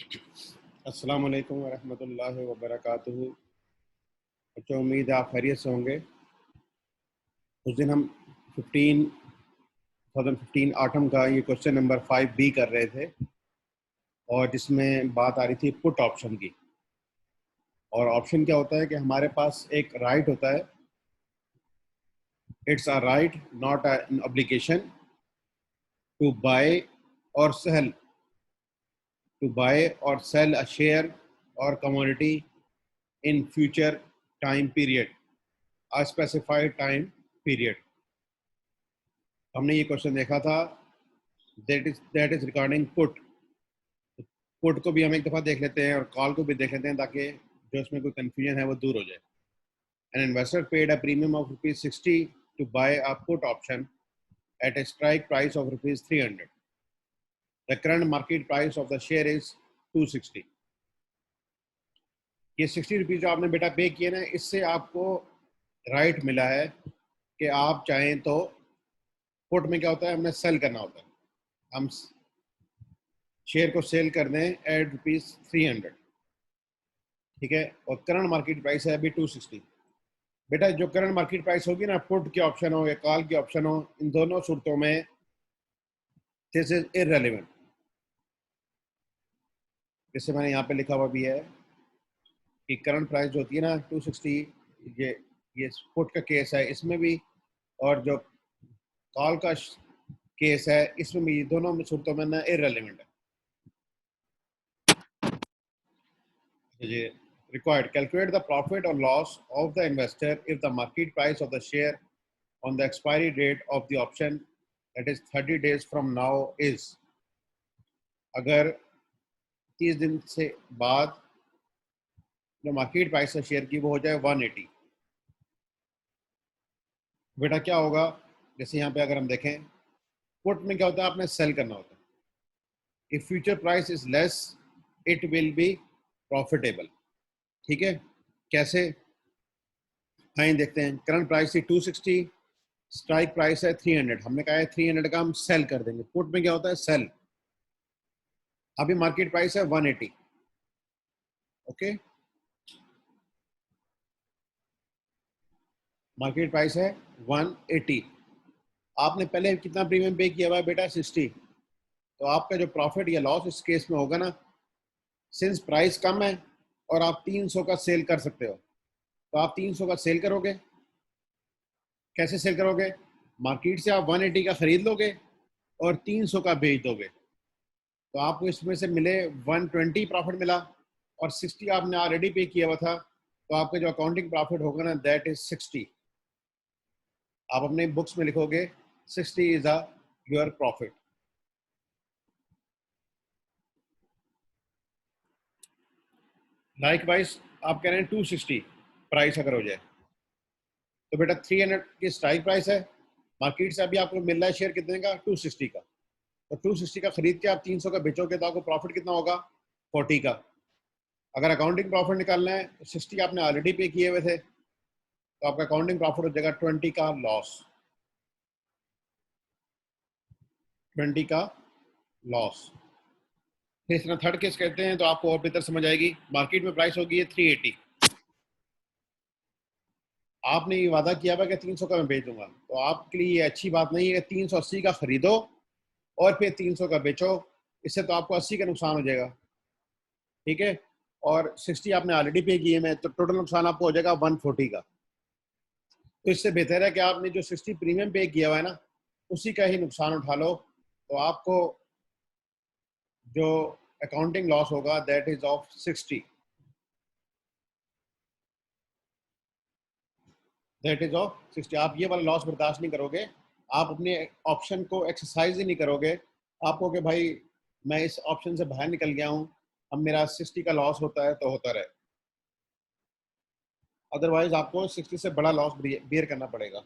अस्सलाम वालेकुम वरहमतुल्लाहि वबरकातुहू। बच्चों, उम्मीद है आप खैरियत से होंगे। उस दिन हम 2015 आटम का ये क्वेश्चन नंबर 5B कर रहे थे और जिसमें बात आ रही थी पुट ऑप्शन की। और ऑप्शन क्या होता है कि हमारे पास एक राइट होता है, it's a right not an obligation to buy or sell a share or commodity in future time period, a specified time period. हमने ये क्वेश्चन देखा था, that is regarding put. Put को भी हम एक दफ़ा देख लेते हैं और कॉल को भी देख लेते हैं ताकि जो इसमें कोई कंफ्यूजन है वो दूर हो जाए। An investor paid a premium of ₹60 to buy a put option at a strike price of ₹300. The current market price of the share is 260. ये 60 रुपीज़ जो आपने बेटा पे किए ना, इससे आपको राइट मिला है कि आप चाहें तो पुट में क्या होता है, हमने सेल करना होता है। हम शेयर को सेल कर दें एट ₹300, ठीक है। और करंट मार्केट प्राइस है अभी 260। बेटा जो करंट मार्केट प्राइस होगी ना, पुट के ऑप्शन हो या कॉल के ऑप्शन हो, इन दोनों सूरतों में दिस इज इररेलेवेंट। जैसे मैंने यहाँ पे लिखा हुआ भी है कि करंट प्राइस जो होती है ना 260, ये पुट का केस है इसमें भी, और जो कॉल का केस है इसमें भी, दोनों सूरतों में ना इररेलेवेंट है। ये required calculate the profit or loss of the investor if the market price of the share on the expiry date of the option, that is 30 days from now, is, अगर 30 दिन से बाद जो मार्केट प्राइस है share की वो हो जाए 180, बेटा क्या होगा। जैसे यहाँ पे अगर हम देखें, पुट में क्या होता है, आपने सेल करना होता है। If future price is less it will be profitable, ठीक है। कैसे, आइए देखते हैं। करंट प्राइस थी 260, स्ट्राइक प्राइस है 300, हमने कहा है 300 का हम सेल कर देंगे। पुट में क्या होता है, सेल। अभी मार्केट प्राइस है 180, ओके। मार्केट प्राइस है 180, आपने पहले कितना प्रीमियम पे किया हुआ है बेटा, 60। तो आपका जो प्रॉफिट या लॉस इस केस में होगा ना, सिंस प्राइस कम है और आप 300 का सेल कर सकते हो, तो आप 300 का सेल करोगे। कैसे सेल करोगे, मार्केट से आप 180 का खरीद लोगे और 300 का बेच दोगे, तो आपको इसमें से मिले 120 प्रॉफिट मिला, और 60 आपने ऑलरेडी पे किया हुआ था, तो आपका जो अकाउंटिंग प्रॉफिट होगा ना, दैट इज 60। आप अपने बुक्स में लिखोगे 60 is a your profit. Like wise आप कह रहे हैं 260 प्राइस अगर हो जाए, तो बेटा 300 की स्ट्राइक प्राइस है, मार्केट से अभी आपको मिल रहा है शेयर कितने का, 260 का। तो 260 का खरीद के आप 300 का बेचोगे तो आपको प्रॉफिट कितना होगा, 40 का। अगर अकाउंटिंग प्रॉफिट निकालना है तो 60 आपने ऑलरेडी पे किए हुए थे, तो आपका अकाउंटिंग प्रॉफिट हो जाएगा 20 का लॉस, 20 का लॉस। फिर इस तरह थर्ड केस कहते हैं तो आपको और बेहतर समझ आएगी। मार्केट में प्राइस होगी 380, आपने ये वादा किया हुआ कि 300 का मैं बेच दूंगा, तो आपके लिए ये अच्छी बात नहीं है कि 380 का खरीदो और फिर 300 का बेचो, इससे तो आपको 80 का नुकसान हो जाएगा, ठीक है। और 60 आपने ऑलरेडी पे किए में, तो टोटल नुकसान आपको हो जाएगा 140 का। तो इससे बेहतर है कि आपने जो 60 प्रीमियम पे किया हुआ है ना, उसी का ही नुकसान उठा लो, तो आपको जो अकाउंटिंग लॉस होगा that is of 60, that is of 60। आप ये वाला लॉस बर्दाश्त नहीं करोगे, आप अपने ऑप्शन को एक्सरसाइज ही नहीं करोगे। आप कहोगे भाई मैं इस ऑप्शन से बाहर निकल गया हूँ, अब मेरा 60 का लॉस होता है तो होता रहे, अदरवाइज आपको 60 से बड़ा लॉस बेयर करना पड़ेगा।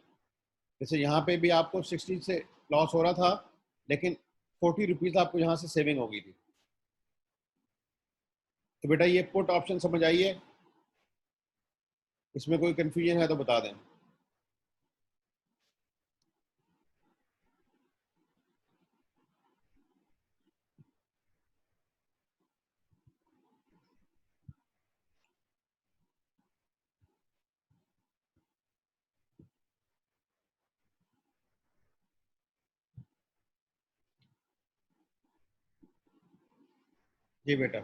जैसे यहाँ पे भी आपको 60 से लॉस हो रहा था, लेकिन 40 रुपीज़ आपको यहाँ से सेविंग हो गई थी। तो बेटा ये पुट ऑप्शन समझ आइए, इसमें कोई कंफ्यूजन है तो बता दें। जी बेटा।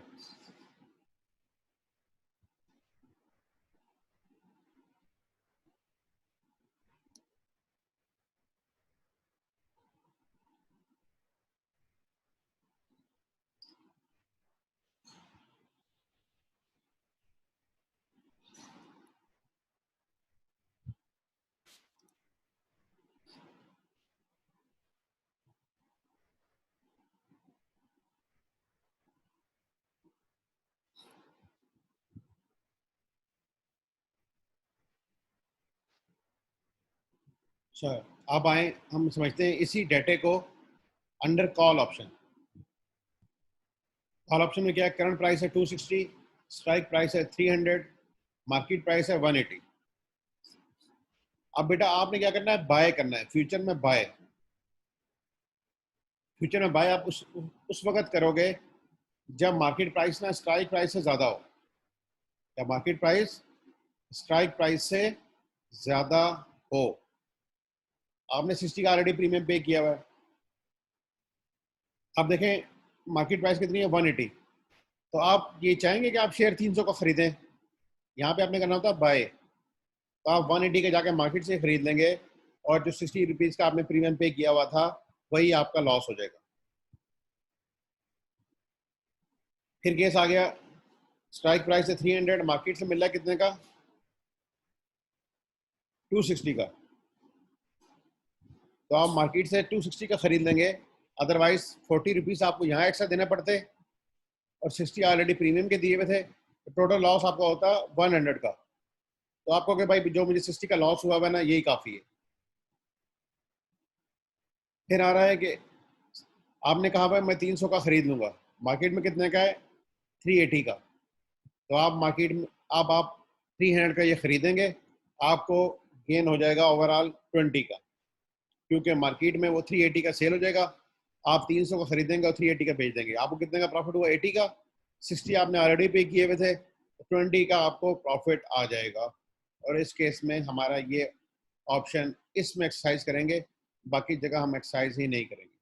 अच्छा, अब आए हम समझते हैं इसी डेटे को under call option. Call option में क्या है? करंट प्राइस है 260, स्ट्राइक प्राइस है 300, मार्केट प्राइस है 180। अब बेटा आपने क्या करना है? बाय करना है। फ्यूचर में बाय, फ्यूचर में बाय आप उस वक्त करोगे जब मार्केट प्राइस ना स्ट्राइक प्राइस से ज्यादा हो, या मार्केट प्राइस स्ट्राइक प्राइस से ज्यादा हो। आपने 60 का ऑलरेडी प्रीमियम पे किया हुआ है। अब देखें मार्केट प्राइस कितनी है? 180। तो आप ये चाहेंगे कि आप शेयर 300 का खरीदें, यहाँ पे आपने करना होता है बाय। तो आप 180 के जाके मार्केट से खरीद लेंगे और जो 60 रुपीज़ का आपने प्रीमियम पे किया हुआ था वही आपका लॉस हो जाएगा। फिर केस आ गया, स्ट्राइक प्राइस है 300, मार्केट से मिल रहा है कितने का? 260 का। तो आप मार्केट से 260 का खरीद लेंगे, अदरवाइज 40 रुपीज़ आपको यहाँ एक्स्ट्रा देने पड़ते और 60 ऑलरेडी प्रीमियम के दिए हुए थे, तो टोटल लॉस आपका होता 100 का। तो आपको कि भाई जो मुझे 60 का लॉस हुआ है ना यही काफ़ी है। फिर आ रहा है कि आपने कहा भाई मैं 300 का खरीद लूंगा, मार्केट में कितने का है? 380 का। तो आप मार्केट में आप 300 का ये खरीदेंगे, आपको गेन हो जाएगा ओवरऑल 20 का, क्योंकि मार्केट में वो 380 का सेल हो जाएगा। आप 300 का खरीदेंगे और 380 का बेच देंगे, आपको कितने का प्रॉफिट हुआ? 80 का। 60 आपने ऑलरेडी पे किए हुए थे, तो 20 का आपको प्रॉफिट आ जाएगा। और इस केस में हमारा ये ऑप्शन इसमें एक्सरसाइज करेंगे, बाकी जगह हम एक्सरसाइज ही नहीं करेंगे।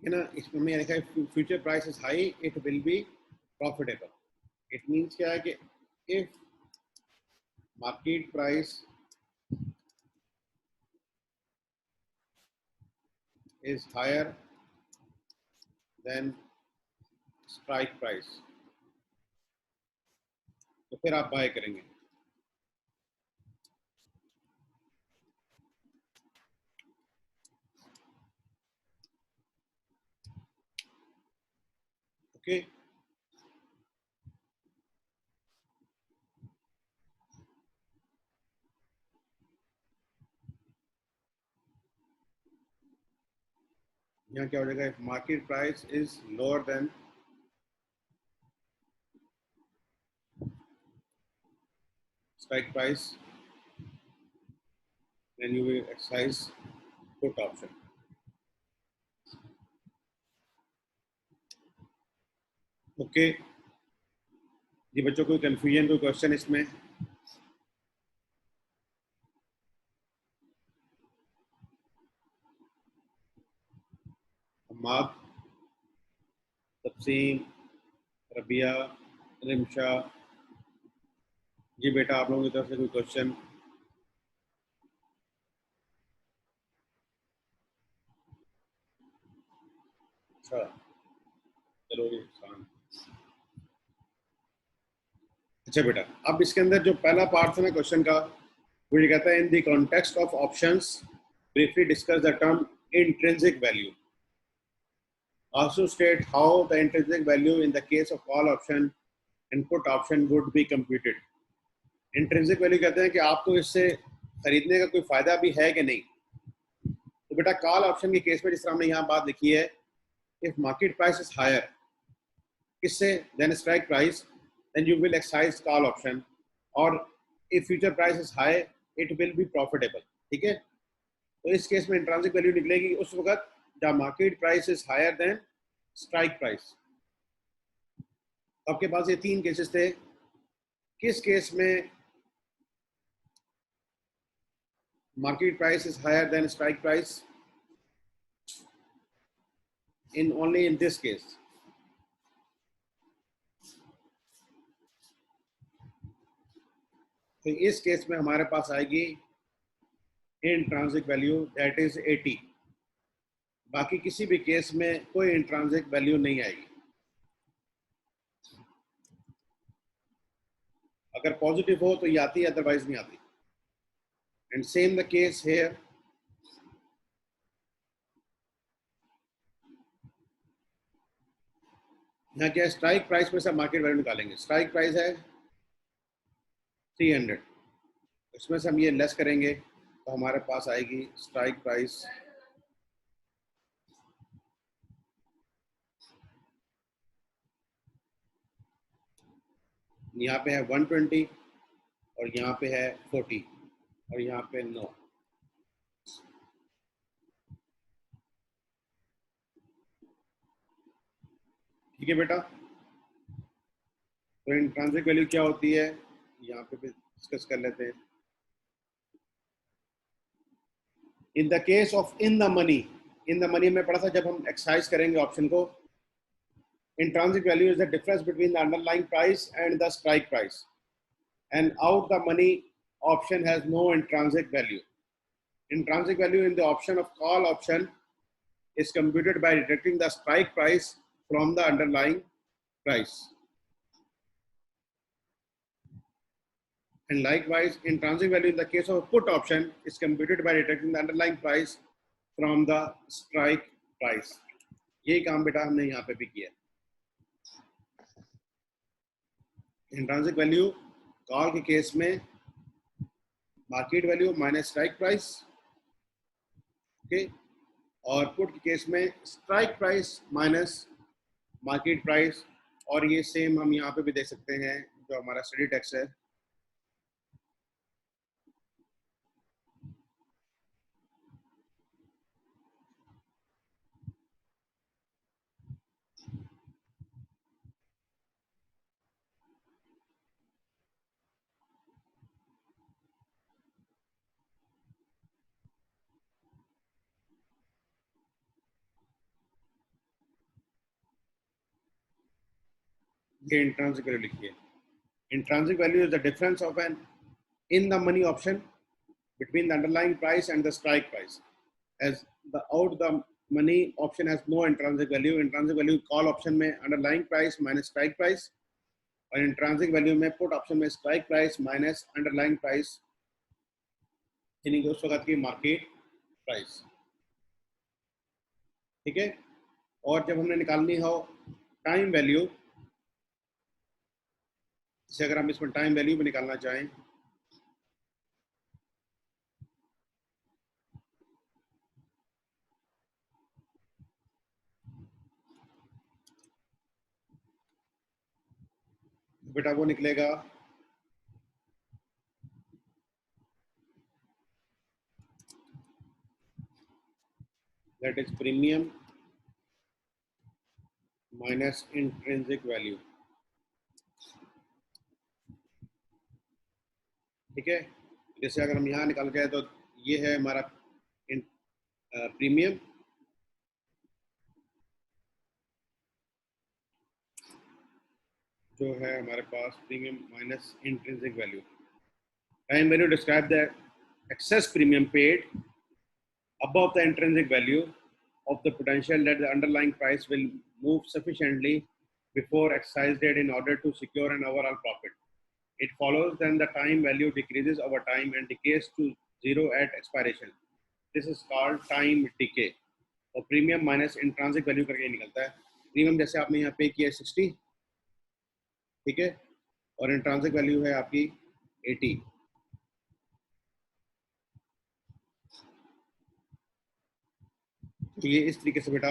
है ना? इसमें मैंने लिखा है future price is high it will be profitable. It means क्या है कि if market price is higher than strike price, तो फिर आप बाय करेंगे। ओके, यहाँ क्या हो जाएगा? If market price is lower than strike price, then you will exercise put option. Okay जी बच्चों, कोई कंफ्यूजन, कोई क्वेश्चन इसमें? हमाद, तफसीम, रबिया, रिमशा, जी बेटा आप लोगों की तरफ से कोई क्वेश्चन? अच्छा चलो जी, अच्छा बेटा, अब इसके अंदर जो पहला पार्ट था ना क्वेश्चन का, वो ये कहता है in the context of options briefly discuss the term intrinsic value, also state how the intrinsic value in the case of call option and put option would be computed। Intrinsic value कहते हैं कि आपको इससे खरीदने का कोई फायदा भी है कि नहीं। तो बेटा कॉल ऑप्शन के केस में जिस तरह हमने यहाँ बात लिखी है, if market price is higher किससे? Then strike price, then you will exercise call option. और if future price is high it will be profitable. ठीक है, तो इस केस में इंट्रिंसिक वैल्यू निकलेगी उस वक्त जब market price is higher than strike price. आपके पास ये तीन केसेस थे। किस केस में market price is higher than strike price? In only in this case. तो इस केस में हमारे पास आएगी इंट्रांसिक वैल्यू दैट इज 80। बाकी किसी भी केस में कोई इंट्रांसिक वैल्यू नहीं आएगी। अगर पॉजिटिव हो तो ये आती है, अदरवाइज नहीं आती। And same the case here. यहाँ क्या स्ट्राइक प्राइस में से मार्केट वैल्यू निकालेंगे। स्ट्राइक प्राइस है 300, इसमें से हम ये लेस करेंगे तो हमारे पास आएगी स्ट्राइक प्राइस यहाँ पे है 120 और यहाँ पे है 40 और यहाँ पे 9। ठीक है बेटा, तो इंट्रिंसिक वैल्यू क्या होती है यहाँ पे भी डिस्कस कर लेते हैं। In the case of in the money में पढ़ा था जब हम एक्सरसाइज करेंगे ऑप्शन को। Intrinsic value is the difference between the underlying price and the strike price and out the money option has no intrinsic value. Intrinsic value in the option of call option is computed by deducting the strike price from the underlying price. And likewise, intrinsic value in the case of put option is computed by deducting the underlying price from the strike price. यही काम बेटा हमने यहाँ पे भी किया। Intrinsic value call के case में market value minus strike price, okay, और पुट के केस में strike price minus market price. और ये सेम हम यहाँ पे भी देख सकते हैं जो हमारा स्टडी टेक्स्ट है। ये इंट्रिंसिक वैल्यू लिखिए। Intrinsic value is the difference of an in the money option between the underlying price and the strike price, as the out the money option has no intrinsic value. Intrinsic value call option में underlying price minus strike price और intrinsic value में put option में strike price minus underlying price, यानी कि उस वक्त की market price. ठीक है, और जब हमने निकालनी हो टाइम वैल्यू, जैसे अगर हम इसमें टाइम वैल्यू भी निकालना चाहें बेटा वो निकलेगा that is premium minus intrinsic value। ठीक है, जैसे अगर हम यहाँ निकाल के तो ये है हमारा प्रीमियम, जो है हमारे पास premium minus intrinsic value. Time value describe the excess premium paid above the intrinsic value of the potential that the underlying price will move sufficiently before exercise date in order to secure an overall profit. It follows then the time value decreases over time and decays to zero at expiration. This is called time decay. और premium minus intrinsic value करके निकलता है। Premium जैसे आपने यहाँ पे किया 60, ठीक है, और इंट्रिंसिक वैल्यू है आपकी 80। तो ये इस तरीके से बेटा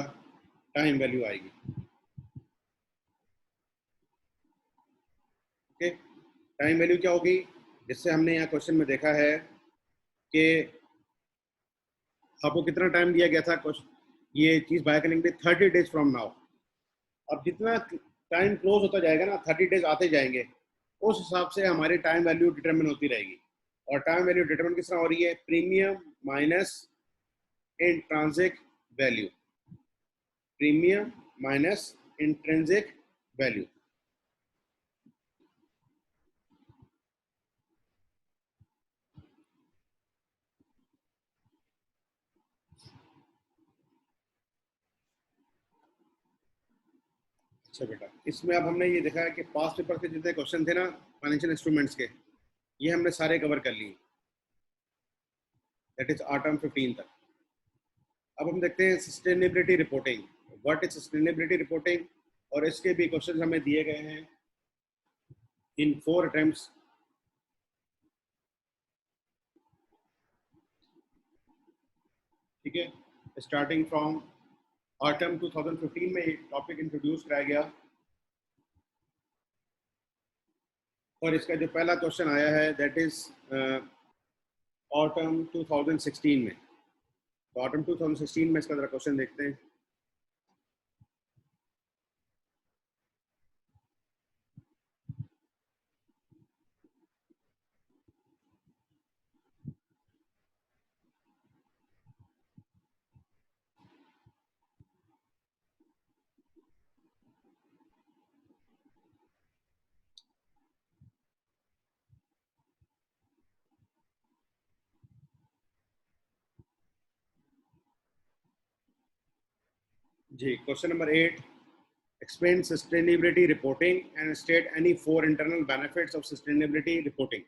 टाइम वैल्यू आएगी। ओके, टाइम वैल्यू क्या होगी? जिससे हमने यहाँ क्वेश्चन में देखा है कि आपको कितना टाइम दिया गया था ये चीज़ बाय करने के लिए 30 डेज फ्रॉम नाउ। अब जितना टाइम क्लोज होता जाएगा ना, 30 डेज आते जाएंगे, उस हिसाब से हमारी टाइम वैल्यू डिटरमिन होती रहेगी। और टाइम वैल्यू डिटरमिन किस तरह हो रही है? Premium minus intrinsic value, premium minus intrinsic value. अच्छा बेटा, इसमें अब हमने ये देखा है कि पास्ट पेपर के जितने क्वेश्चन थे ना फाइनेंशियल इंस्ट्रूमेंट्स के, ये हमने सारे कवर कर लिए, दैट इज ऑटम 15 तक। अब हम देखते हैं sustainability reporting. What is sustainability reporting? और इसके भी क्वेश्चन हमें दिए गए हैं इन 4 अटेम्प्ट्स। ठीक है, स्टार्टिंग फ्रॉम ऑटम 2015 में ये टॉपिक इंट्रोड्यूस कराया गया, और इसका जो पहला क्वेश्चन आया है दैट इज ऑटम 2016 में। तो ऑटम 2016 में इसका जरा क्वेश्चन देखते हैं। जी, question number 8, explain sustainability reporting and state any 4 internal benefits of sustainability reporting।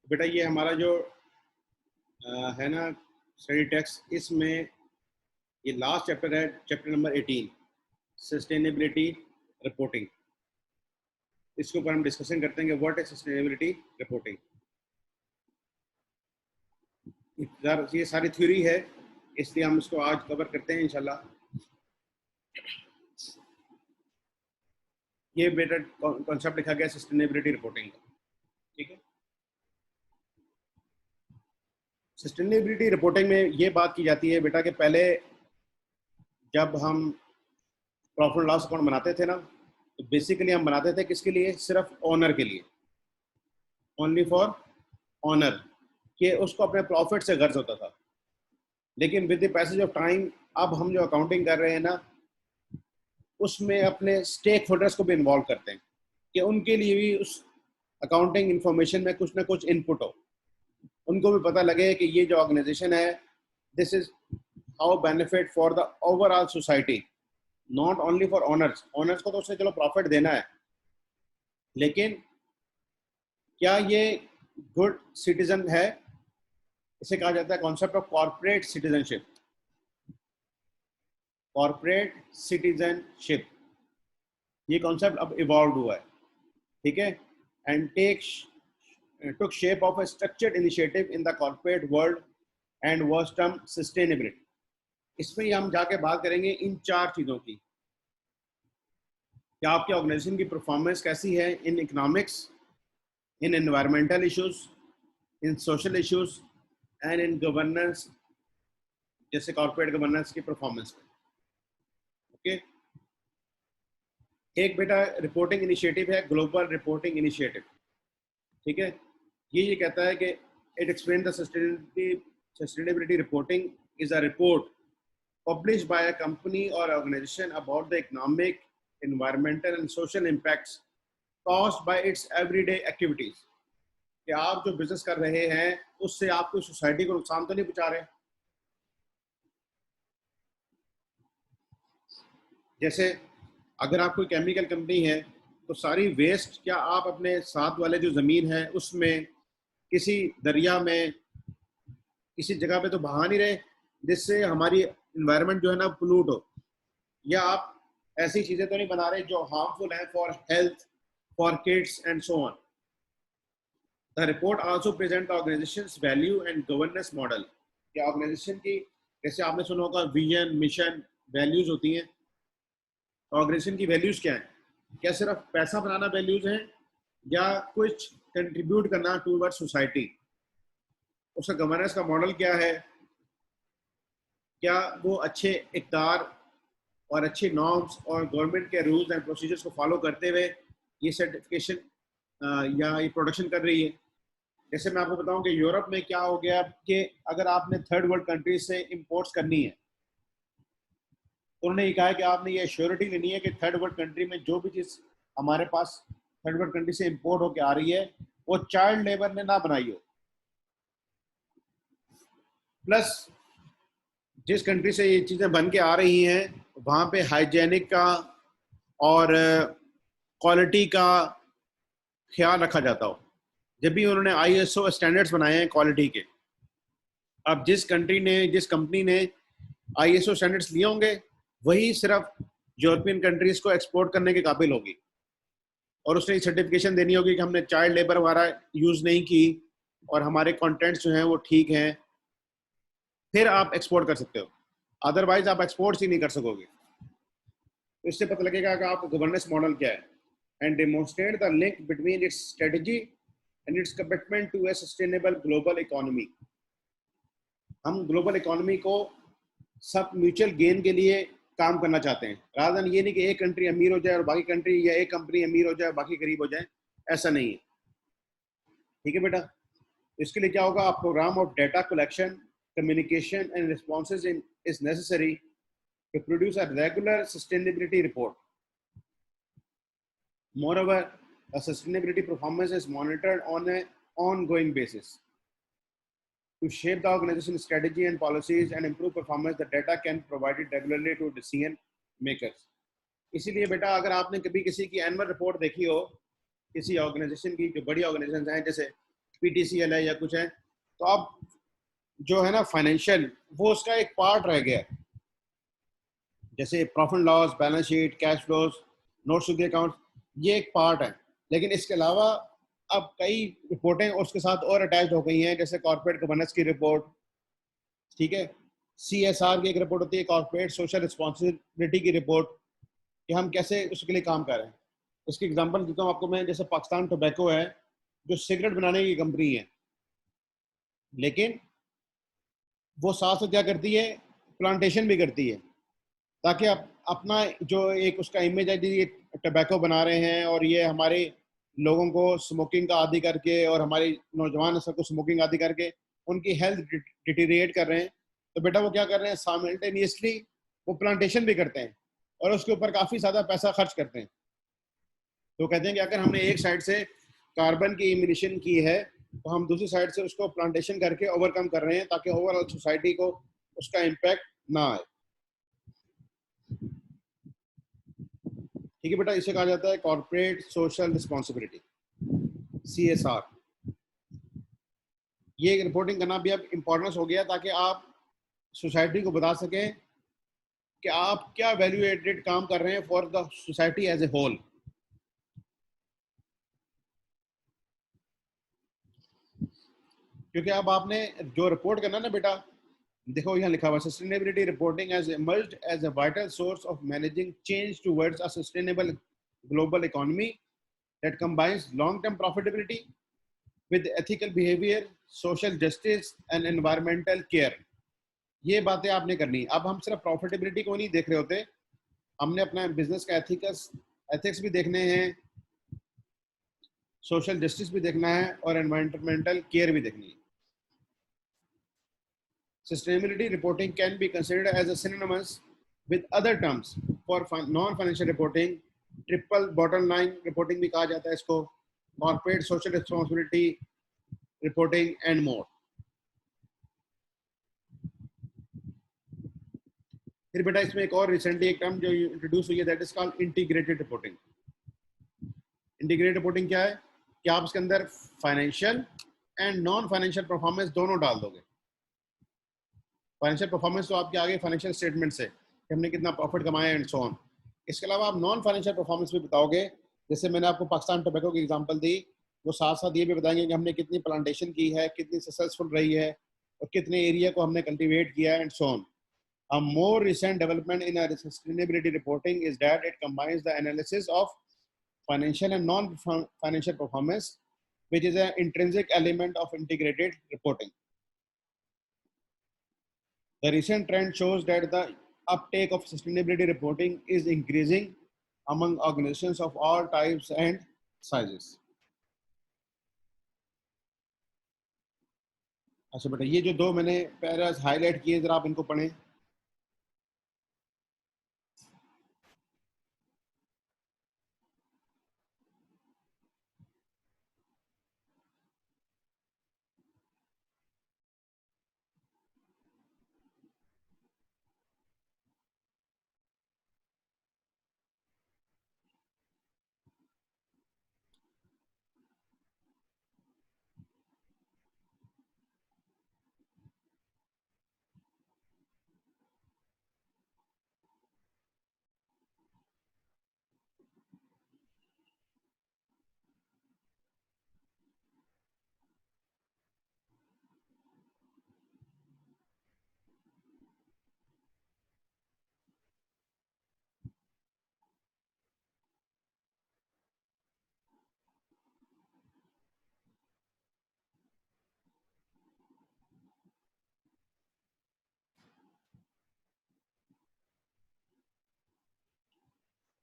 बेटा ये हमारा जो है ना स्टडी टेक्स्ट, इसमें ये लास्ट चैप्टर है, चैप्टर नंबर 18, सस्टेनेबिलिटी रिपोर्टिंग। इसके ऊपर हम डिस्कशन करते हैं कि व्हाट इज सस्टेनेबिलिटी रिपोर्टिंग। ये सारी थ्योरी है, इसलिए हम इसको आज कवर करते हैं इंशाल्लाह। ये बेटा कॉन्सेप्ट लिखा गया सस्टेनेबिलिटी रिपोर्टिंग का। ठीक है, सस्टेनेबिलिटी रिपोर्टिंग में ये बात की जाती है बेटा कि पहले जब हम प्रॉफिट एंड लॉस अकाउंट बनाते थे ना, तो बेसिकली हम बनाते थे किसके लिए? सिर्फ ओनर के लिए, ओनली फॉर ओनर, कि उसको अपने प्रॉफिट से गर्ज होता था। लेकिन with the passage of time अब हम जो अकाउंटिंग कर रहे हैं ना, उसमें अपने स्टेक होल्डर्स को भी इन्वॉल्व करते हैं कि उनके लिए भी उस अकाउंटिंग इंफॉर्मेशन में कुछ ना कुछ इनपुट हो, उनको भी पता लगे कि ये जो ऑर्गेनाइजेशन है, this is how benefit for the overall society, not only for owners. Owners को तो उससे चलो प्रॉफिट देना है, लेकिन क्या ये गुड सिटीजन है? इसे कहा जाता है concept of corporate citizenship. Corporate citizenship ये कॉन्सेप्ट अब इवॉल्व हुआ है। ठीक है, and took shape of a structured initiative in the corporate world and was termed sustainability। इसमें हम जाके बात करेंगे इन 4 चीजों की, कि आपके ऑर्गेनाइजेशन की परफॉर्मेंस कैसी है in economics, in environmental issues, in social issues and in governance, जैसे कॉर्पोरेट गवर्नेंस की परफॉर्मेंस। ओके, एक बेटा रिपोर्टिंग इनिशिएटिव है ग्लोबल रिपोर्टिंग इनिशिएटिव। ठीक है, ये कहता है कि it explain the sustainability reporting is a report published by a company or organization about the economic, environmental and social impacts caused by its everyday activities। कि आप जो बिजनेस कर रहे हैं उससे आपको सोसाइटी को नुकसान तो नहीं पहुंचा रहे। जैसे अगर आप कोई केमिकल कंपनी है तो सारी वेस्ट क्या आप अपने साथ वाले जो ज़मीन है उसमें, किसी दरिया में, किसी जगह पे तो बहा नहीं रहे जिससे हमारी इन्वायरमेंट जो है ना पोल्यूट हो? या आप ऐसी चीज़ें तो नहीं बना रहे जो हार्मफुल है for health, for kids and so on. The report also present the organisations value and governance model. कि ऑर्गेनाइजेशन की, जैसे आपने सुना होगा विजन, मिशन, वैल्यूज होती हैं। ऑर्गेनाइजेशन की वैल्यूज क्या है? क्या सिर्फ पैसा बनाना वैल्यूज हैं, या कुछ कंट्रीब्यूट करना टूवर्ड सोसाइटी, उसका गवर्नेंस का मॉडल क्या है, क्या वो अच्छे इक़्तिदार और अच्छे नॉर्म्स और गवर्नमेंट के रूल्स एंड प्रोसीजर्स को फॉलो करते हुए ये सर्टिफिकेशन या ये प्रोडक्शन कर रही है। जैसे मैं आपको बताऊं कि यूरोप में क्या हो गया कि अगर आपने थर्ड वर्ल्ड कंट्रीज से इंपोर्ट्स करनी है, तो उन्होंने ये कहा है कि आपने ये श्योरिटी लेनी है कि थर्ड वर्ल्ड कंट्री में जो भी चीज़ हमारे पास थर्ड वर्ल्ड कंट्री से इंपोर्ट होकर आ रही है वो चाइल्ड लेबर ने ना बनाई हो, प्लस जिस कंट्री से ये चीज़ें बन के आ रही हैं वहाँ पे हाइजेनिक का और क्वालिटी का ख्याल रखा जाता हो। जब भी उन्होंने ISO स्टैंडर्ड्स बनाए हैं क्वालिटी के, अब जिस कंपनी ने ISO स्टैंडर्ड्स लिए होंगे वही सिर्फ यूरोपियन कंट्रीज को एक्सपोर्ट करने के काबिल होगी, और उसने सर्टिफिकेशन देनी होगी कि हमने चाइल्ड लेबर वगैरह यूज़ नहीं की और हमारे कंटेंट्स जो हैं वो ठीक हैं, फिर आप एक्सपोर्ट कर सकते हो, अदरवाइज आप एक्सपोर्ट ही नहीं कर सकोगे। तो इससे पता लगेगा कि आपका गवर्नेंस मॉडल क्या है, and demonstrate the link between its strategy and its commitment to a sustainable global economy. हम ग्लोबल इकोनॉमी को सब म्यूचुअल गेन के लिए काम करना चाहते हैं, रादर देन ये नहीं कि एक कंट्री अमीर हो जाए और बाकी कंट्री, या एक कंपनी अमीर हो जाए और बाकी गरीब हो जाए, ऐसा नहीं है। ठीक है बेटा, इसके लिए क्या होगा, programme of data collection, communication and responses is necessary to produce a regular sustainability report. Moreover, a sustainability performance is monitored on an ongoing basis. To shape the organization strategy and policies and improve performance, the data can be provided regularly to decision makers. इसीलिए बेटा अगर आपने कभी किसी की annual report देखी हो, किसी ऑर्गेनाइजेशन की, जो बड़ी ऑर्गेनाइजेशन हैं जैसे PTCL है या कुछ है, तो आप जो है ना फाइनेंशियल, वो उसका एक पार्ट रह गया है। जैसे profit loss, balance sheet, cash flows, notes to the account, ये एक पार्ट है, लेकिन इसके अलावा अब कई रिपोर्टें उसके साथ और अटैच हो गई हैं, जैसे कॉर्पोरेट गवर्नेंस की रिपोर्ट, ठीक है, CSR की एक रिपोर्ट होती है, कॉर्पोरेट सोशल रिस्पॉन्सिबिलिटी की रिपोर्ट, कि हम कैसे उसके लिए काम कर रहे हैं। इसकी एग्जांपल देता हूँ आपको मैं, जैसे पाकिस्तान टोबैको है जो सिगरेट बनाने की कंपनी है, लेकिन वो साथ साथ क्या करती है, प्लांटेशन भी करती है, ताकि अपना जो एक उसका इमेज है, ये टबैको बना रहे हैं और ये हमारे लोगों को स्मोकिंग का आदी करके और हमारी नौजवान नस्ल को स्मोकिंग आदी करके उनकी हेल्थ डिटीरिएट कर रहे हैं, तो बेटा वो क्या कर रहे हैं, साइमल्टेनियसली वो प्लांटेशन भी करते हैं और उसके ऊपर काफ़ी ज़्यादा पैसा खर्च करते हैं। तो कहते हैं कि अगर हमने एक साइड से कार्बन की इमिशन की है, तो हम दूसरी साइड से उसको प्लांटेशन करके ओवरकम कर रहे हैं, ताकि ओवरऑल सोसाइटी को उसका इम्पैक्ट ना आए। ठीक है बेटा, इसे कहा जाता है कॉर्पोरेट सोशल रिस्पॉन्सिबिलिटी, CSR। ये रिपोर्टिंग करना भी अब इम्पोर्टेंस हो गया, ताकि आप सोसाइटी को बता सकें कि आप क्या वैल्यू एडेड काम कर रहे हैं for the society as a whole. क्योंकि अब आपने जो रिपोर्ट करना ना बेटा, देखो यहाँ लिखा हुआ, sustainability reporting has emerged as a vital source of managing change towards a sustainable global economy that combines long term profitability with ethical behaviour, social justice and environmental care. ये बातें आपने करनी। अब हम सिर्फ प्रॉफिटेबिलिटी को नहीं देख रहे होते, हमने अपना बिजनेस का एथिक्स भी देखने हैं, सोशल जस्टिस भी देखना है और एनवायरमेंटल केयर भी देखनी है। Sustainability reporting can be considered as a synonymous with other terms for non-financial reporting, triple bottom line reporting भी कहा जाता है इसको, corporate social responsibility reporting and more. फिर बेटा इसमें एक और रिसेंटली एक टर्म जो इंट्रोड्यूस हुई है, that is called integrated reporting. Integrated reporting क्या है कि आप इसके अंदर financial and non financial performance दोनों डाल दोगे। फाइनेंशियल परफॉर्मेंस तो आपके आगे फाइनेंशियल स्टेटमेंट से कि हमने कितना प्रॉफिट कमाया एंड सो ऑन। इसके अलावा आप नॉन फाइनेंशियल परफॉर्मेंस भी बताओगे, जैसे मैंने आपको पाकिस्तान टोबैको की एग्जांपल दी, वो साथ साथ ये भी बताएंगे कि हमने कितनी प्लांटेशन की है, कितनी सक्सेसफुल रही है और कितने एरिया को हमने कल्टीवेट किया and so on. A more recent development in our sustainability reporting is that it combines the analysis of financial and non-financial performance, which is an intrinsic element of integrated reporting. The recent trend shows that the uptake of sustainability reporting is increasing among organizations of all types and sizes. अच्छा बेटा, ये जो दो मैंने Paris highlight किए, जरा आप इनको पढ़ें.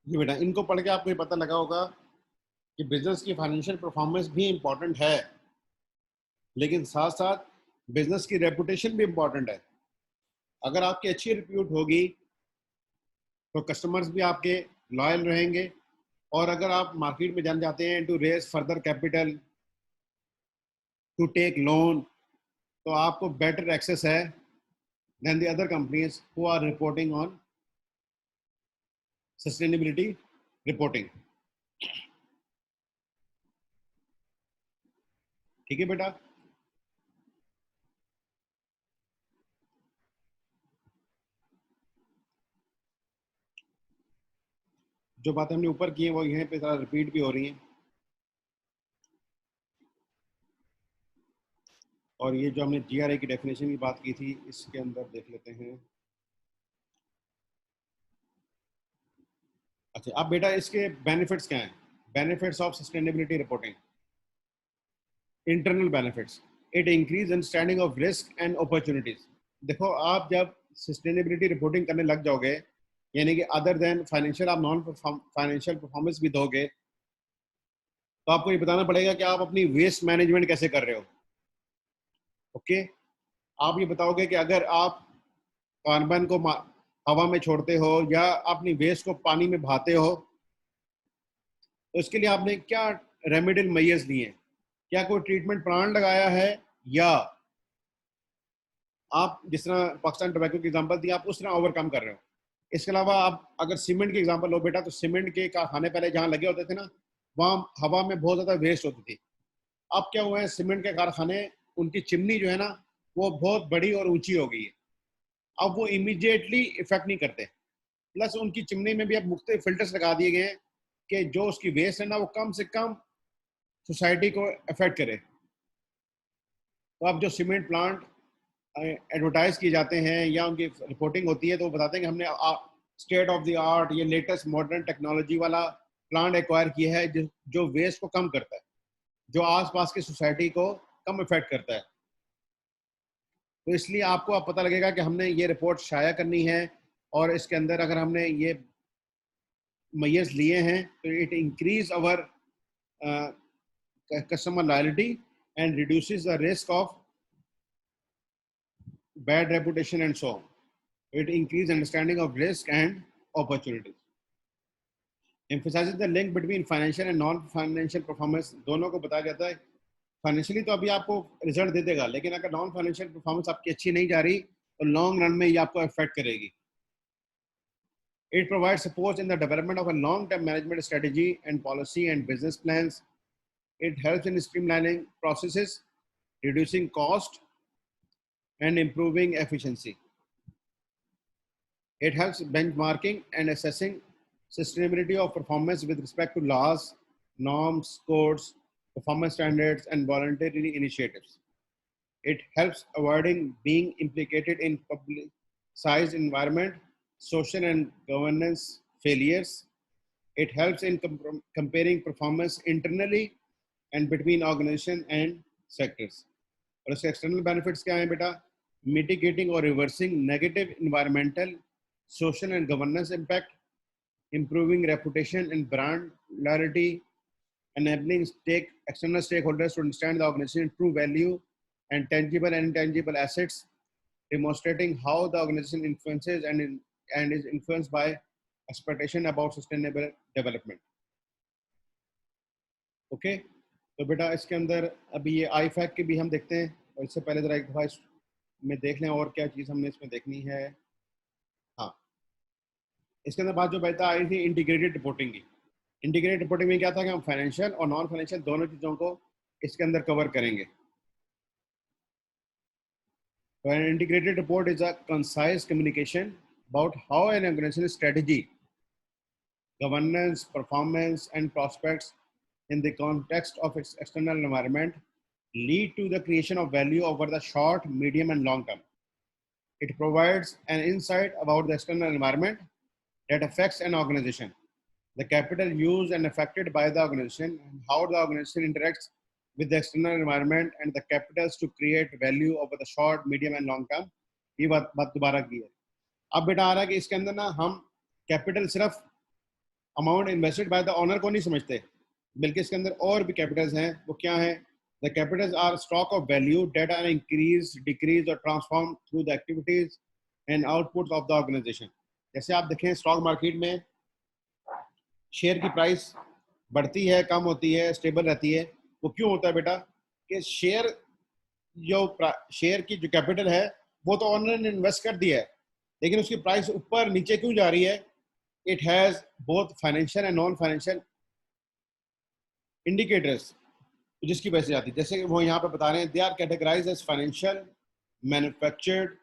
ये बेटा, इनको पढ़ के आपको ये पता लगा होगा कि बिजनेस की फाइनेंशियल परफॉर्मेंस भी इंपॉर्टेंट है, लेकिन साथ साथ बिजनेस की रेपुटेशन भी इंपॉर्टेंट है. अगर आपकी अच्छी रिप्यूट होगी तो कस्टमर्स भी आपके लॉयल रहेंगे, और अगर आप मार्केट में जान जाते हैं to raise further capital, to take loan, तो आपको बेटर एक्सेस है than the other companies who are reporting on sustainability reporting. ठीक है बेटा. जो बातें हमने ऊपर की हैं वो यहाँ पे ज़रा रिपीट भी हो रही हैं, और ये जो हमने जीआरए की डेफिनेशन की बात की थी, इसके अंदर देख लेते हैं. अच्छा, अब बेटा इसके बेनिफिट्स क्या हैं? Benefits of sustainability reporting. Internal benefits, it increase understanding of risk and opportunities. देखो, आप जब सस्टेनेबिलिटी रिपोर्टिंग करने लग जाओगे, यानी कि अदर देन फाइनेंशियल आप नॉन फाइनेंशियल परफॉर्मेंस भी दोगे, तो आपको ये बताना पड़ेगा कि आप अपनी वेस्ट मैनेजमेंट कैसे कर रहे हो. ओके, आप ये बताओगे कि अगर आप कार्बन को हवा में छोड़ते हो या अपनी वेस्ट को पानी में बहाते हो, तो इसके लिए आपने क्या रेमेडियल मेजर्स लिए हैं? क्या कोई ट्रीटमेंट प्लांट लगाया है, या आप जिस तरह पाकिस्तान टोबैको की एग्जांपल दी, आप उस तरह ओवरकम कर रहे हो? इसके अलावा आप अगर सीमेंट की एग्जांपल लो बेटा, तो सीमेंट के कारखाने पहले जहाँ लगे होते थे ना, वहाँ हवा में बहुत ज़्यादा वेस्ट होती थी. अब क्या हुआ है, सीमेंट के कारखाने, उनकी चिमनी जो है ना, वो बहुत बड़ी और ऊंची हो गई है. अब वो इमीडिएटली इफेक्ट नहीं करते. प्लस उनकी चिमनी में भी अब मुख्तलिफ फिल्टर्स लगा दिए गए हैं कि जो उसकी वेस्ट है ना, वो कम से कम सोसाइटी को अफेक्ट करे. तो अब जो सीमेंट प्लांट एडवर्टाइज किए जाते हैं या उनकी रिपोर्टिंग होती है, तो वो बताते हैं कि हमने स्टेट ऑफ द आर्ट, ये लेटेस्ट मॉडर्न टेक्नोलॉजी वाला प्लांट एक्वायर किया है जो वेस्ट को कम करता है, जो आसपास की सोसाइटी को कम इफेक्ट करता है. तो इसलिए आपको अब पता लगेगा कि हमने ये रिपोर्ट शाया करनी है, और इसके अंदर अगर हमने ये मेजर्स लिए हैं तो it increase our customer loyalty and reduces the risk of bad reputation and so on. It increases understanding of risk and opportunities. Emphasizes the link between financial and non-financial performance. दोनों को बताया जाता है. Financially तो अभी आपको result दे देगा, लेकिन अगर नॉन फाइनेंशियल परफॉर्मेंस आपकी अच्छी नहीं जा रही, तो लॉन्ग रन में ये आपको अफेक्ट करेगी. It provides support in the development of a long-term management strategy and policy and business plans. It helps in streamlining processes, reducing cost, and improving efficiency. It helps benchmarking and assessing sustainability of performance with respect to laws, norms, codes, performance standards, and voluntary initiatives. It helps avoiding being implicated in publicized environment, social and governance failures. It helps in comparing performance internally and between organization and sectors. और इसके external benefits क्या हैं बेटा? Mitigating or reversing negative environmental, social and governance impact, improving reputation and brand loyalty, enabling external stakeholders to understand the organization's true value and tangible and intangible assets, demonstrating how the organization influences and is influenced by expectation about sustainable development. Okay, तो बेटा इसके अंदर अभी ये IFAC के भी हम देखते हैं, और इससे पहले जरा एक दफा इसमें देख लें और क्या चीज़ हमने इसमें देखनी है. हाँ, इसके अंदर बात जो बेटा आई थी इंटीग्रेटेड रिपोर्टिंग की. इंटीग्रेटेड रिपोर्टिंग में क्या था कि हम फाइनेंशियल और नॉन फाइनेंशियल दोनों चीज़ों को इसके अंदर कवर करेंगे. So an integrated report is a concise communication about how an organization's strategy, governance, performance, and prospects in the context of its external environment lead to the creation of value over the short, medium, and long term. It provides an insight about the external environment that affects an organization, the capital used and affected by the organization, and how the organization interacts with the external environment and the capitals to create value over the short, medium and long term. ये बात दोबारा की है. अब बेटा आ रहा है कि इसके अंदर ना हम कैपिटल सिर्फ amount invested by the owner को नहीं समझते, बल्कि इसके अंदर और भी कैपिटल्स हैं. वो क्या हैं? The capitals are stock of value that are increase, decrease और transform through the activities and output of the organisation. जैसे आप देखें स्टॉक मार्केट में शेयर की प्राइस बढ़ती है, कम होती है, स्टेबल रहती है. वो क्यों होता है बेटा? कि शेयर की जो कैपिटल है वो तो ऑनर ने इन्वेस्ट कर दिया है, लेकिन उसकी प्राइस ऊपर नीचे क्यों जा रही है? It has both financial and non financial indicators जिसकी वजह से आती है. जैसे वो यहाँ पे बता रहे हैं, they are categorised as financial, manufactured,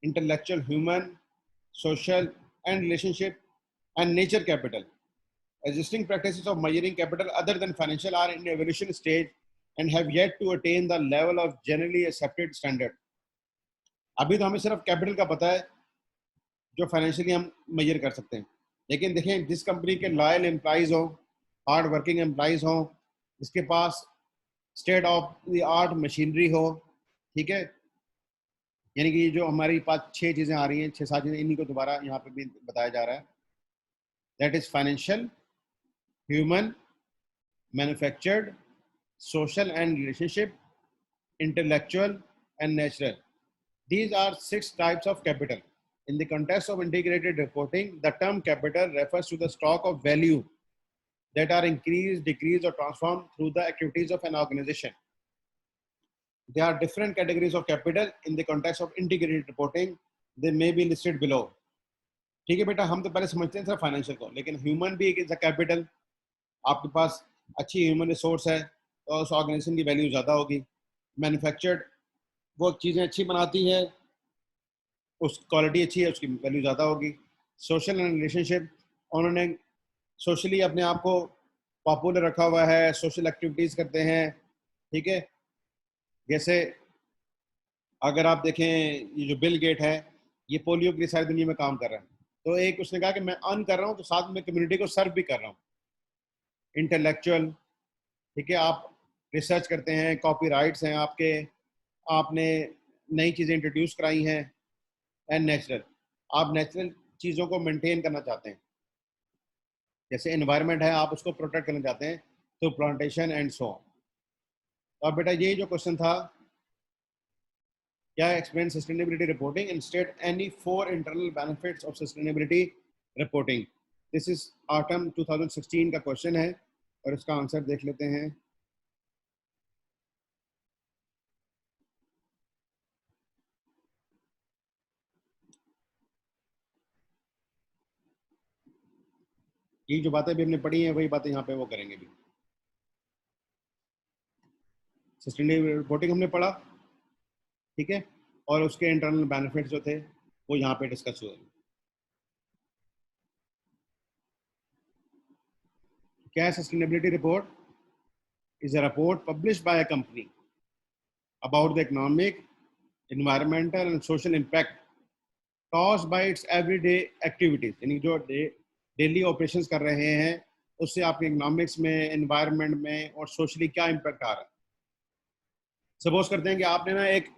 intellectual, human, social and relationship and nature capital. Existing practices of measuring capital other than financial are in evolution stage and have yet to attain the level of generally accepted standard. अभी तो हमें सिर्फ capital का पता है जो financially हम major कर सकते हैं, लेकिन देखें जिस कंपनी के लॉयल एम्प्लॉइज हो, हार्ड वर्किंग एम्प्लॉइज हो, जिसके पास state of the art machinery हो, ठीक है, यानी कि जो हमारी पास 6 चीज़ें आ रही हैं, 6-7 चीज़ें, इन्हीं को दोबारा यहाँ पे भी बताया जा रहा है. That is financial, human, manufactured, social and relationship, intellectual and natural. These are 6 types of capital. In the context of integrated reporting, the term capital refers to the stock of value that are increased, decreased or transformed through the activities of an organization. There are different categories of capital in the context of integrated reporting. They may be listed below. ठीक है बेटा, हम तो पहले समझते हैं सिर्फ financial को, लेकिन ह्यूमन भी एक कैपिटल. आपके पास अच्छी ह्यूमन रिसोर्स है तो उस ऑर्गेनाइजेशन की वैल्यू ज़्यादा होगी. मैन्युफैक्चर्ड वो चीज़ें अच्छी बनाती है, उस क्वालिटी अच्छी है, उसकी वैल्यू ज़्यादा होगी. सोशल एंड रिलेशनशिप, उन्होंने सोशली अपने आप को पॉपुलर रखा हुआ है, सोशल एक्टिविटीज़ करते हैं, ठीक है. जैसे अगर आप देखें ये जो बिल गेट है, ये पोलियो की सारी दुनिया में काम कर रहा है, तो एक उसने कहा कि मैं अर्न कर रहा हूँ तो साथ में कम्युनिटी को सर्व भी कर रहा हूँ. इंटेलेक्चुअल, ठीक है, आप रिसर्च करते हैं, कॉपीराइट्स हैं आपके, आपने नई चीज़ें इंट्रोड्यूस कराई हैं. एंड नेचुरल, आप नेचुरल चीज़ों को मेंटेन करना चाहते हैं, जैसे एनवायरनमेंट है आप उसको प्रोटेक्ट करना चाहते हैं, तो प्लांटेशन एंड सो ऑन. तो अब बेटा ये जो क्वेश्चन था, क्या explain sustainability reporting and state any 4 internal benefits of sustainability reporting. This is autumn 2016 का क्वेश्चन है और इसका आंसर देख लेते हैं. ये जो बातें भी हमने पढ़ी हैं वही बातें यहाँ पे वो करेंगे भी. सस्टेनेबल रिपोर्टिंग हमने पढ़ा, ठीक है, और उसके इंटरनल बेनिफिट्स जो थे वो यहाँ पे डिस्कस हुए. क्या है sustainability report? Is a report published by a company about the economic, environmental and social impact caused by its everyday activities, यानी जो डेली ऑपरेशंस कर रहे हैं उससे आपके इकोनॉमिक्स में, एनवायरनमेंट में और सोशली क्या इम्पैक्ट आ रहा है। सपोज करते हैं कि आपने ना एक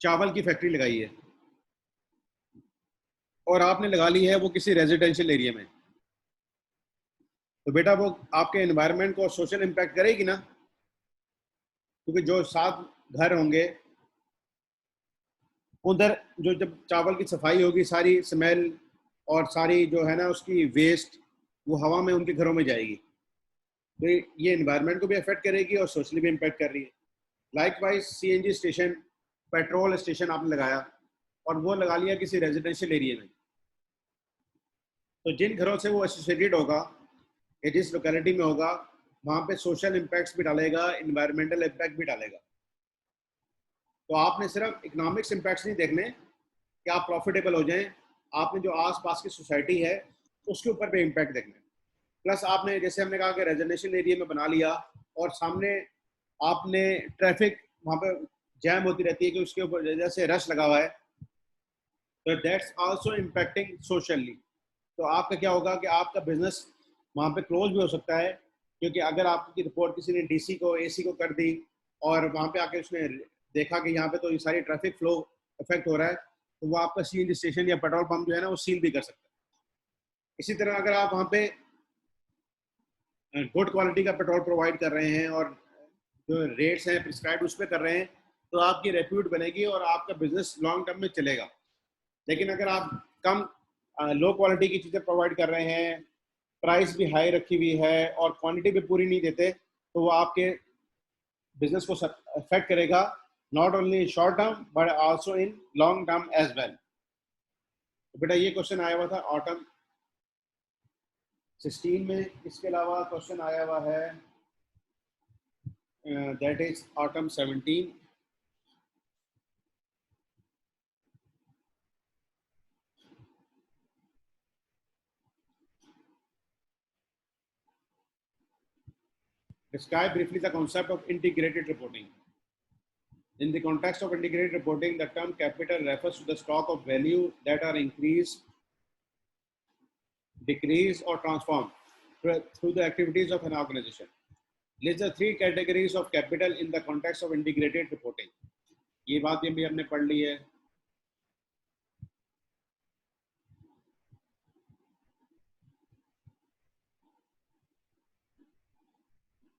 चावल की फैक्ट्री लगाई है और आपने लगा ली है वो किसी रेजिडेंशियल एरिया में, तो बेटा वो आपके एनवायरनमेंट को सोशल इम्पैक्ट करेगी ना, क्योंकि जो 7 घर होंगे उधर, जो जब चावल की सफाई होगी, सारी स्मेल और सारी जो है ना उसकी वेस्ट वो हवा में उनके घरों में जाएगी, तो ये एनवायरनमेंट को भी अफेक्ट करेगी और सोशली भी इम्पैक्ट कर रही है। Likewise CNG station, petrol station आपने लगाया और वो लगा लिया किसी रेजिडेंशियल एरिया में, तो जिन घरों से वो एसोसिएटेड होगा या जिस लोकेलिटी में होगा वहाँ पे सोशल इम्पैक्ट्स भी डालेगा, इन्वायरमेंटल इम्पैक्ट भी डालेगा। तो आपने सिर्फ इकोनॉमिक्स इम्पैक्ट्स नहीं देखने कि आप प्रॉफिटेबल हो जाएं, आपने जो आसपास की सोसाइटी है उसके ऊपर भी इम्पैक्ट देखना है। प्लस आपने, जैसे हमने कहा कि रेजिडेंशियल एरिया में बना लिया और सामने आपने ट्रैफिक वहाँ पे जैम होती रहती है कि उसके ऊपर जैसे रश लगा हुआ है, तो दैट्स आल्सो इम्पैक्टिंग सोशली। तो आपका क्या होगा कि आपका बिजनेस वहाँ पे क्लोज भी हो सकता है, क्योंकि अगर आपकी रिपोर्ट किसी ने डीसी को, एसी को कर दी और वहाँ पे आके उसने देखा कि यहाँ पे तो ये सारी ट्रैफिक फ्लो इफेक्ट हो रहा है, तो वो आपका सीएनजी स्टेशन या पेट्रोल पंप जो है ना वो सील भी कर सकता है। इसी तरह अगर आप वहाँ पे गुड क्वालिटी का पेट्रोल प्रोवाइड कर रहे हैं और जो रेट्स हैं प्रिस्क्राइब उस पर कर रहे हैं, तो आपकी रेप्यूट बनेगी और आपका बिजनेस लॉन्ग टर्म में चलेगा। लेकिन अगर आप कम लो क्वालिटी की चीज़ें प्रोवाइड कर रहे हैं, प्राइस भी हाई रखी हुई है और क्वांटिटी भी पूरी नहीं देते, तो वो आपके बिजनेस को अफेक्ट करेगा, not only in short term but also in long term as well. तो बेटा ये क्वेश्चन आया हुआ था ऑटम 16 में। इसके अलावा क्वेश्चन आया हुआ है that is autumn 17। Describe briefly the concept of integrated reporting. In the context of integrated reporting, the term capital refers to the stock of value that are increased, decreased, or transformed through the activities of an organization. List the 3 categories of capital in the context of integrated reporting. ये बात भी हमने पढ़ ली है।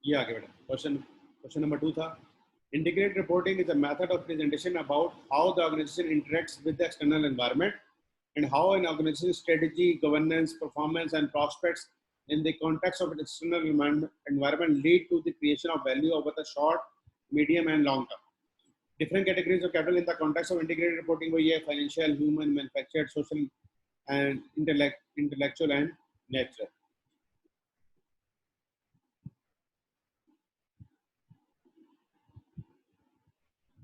ये आगे बेटा question number 2 था। Integrated reporting is a method of presentation about how the organization interacts with the external environment and how an organization's strategy, governance, performance, and prospects in the context of an external environment lead to the creation of value over the short, medium, and long term. Different categories of capital in the context of integrated reporting were financial, human, manufactured, social, and intellectual and natural.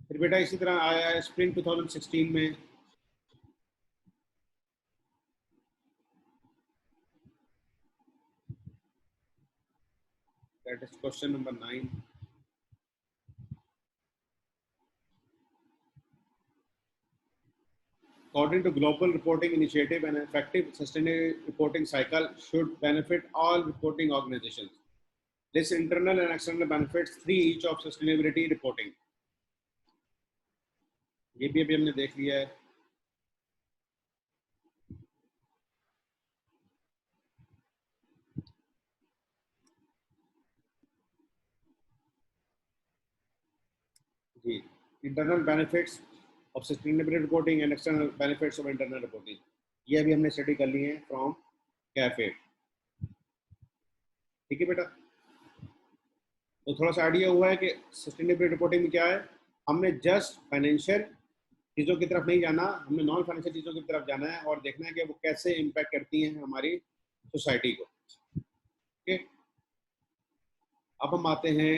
फिर बेटा इसी तरह आया है spring 2016 में। That is question number 9. According to Global Reporting Initiative, an effective sustainable reporting cycle should benefit all reporting organizations. This internal and external benefits 3 each of sustainability reporting. ये भी अभी हमने देख लिया है। जी, internal benefits of sustainability reporting and external benefits of internal reporting, ये अभी हमने स्टडी कर ली है फ्रॉम कैफे। ठीक है बेटा, तो थोड़ा सा आइडिया हुआ है कि सस्टेनेबिलिटी रिपोर्टिंग में क्या है। हमने जस्ट फाइनेंशियल चीज़ों की तरफ नहीं जाना, हमने नॉन फाइनेंशियल चीज़ों की तरफ जाना है और देखना है कि वो कैसे इम्पैक्ट करती हैं हमारी सोसाइटी को। ओके, अब हम आते हैं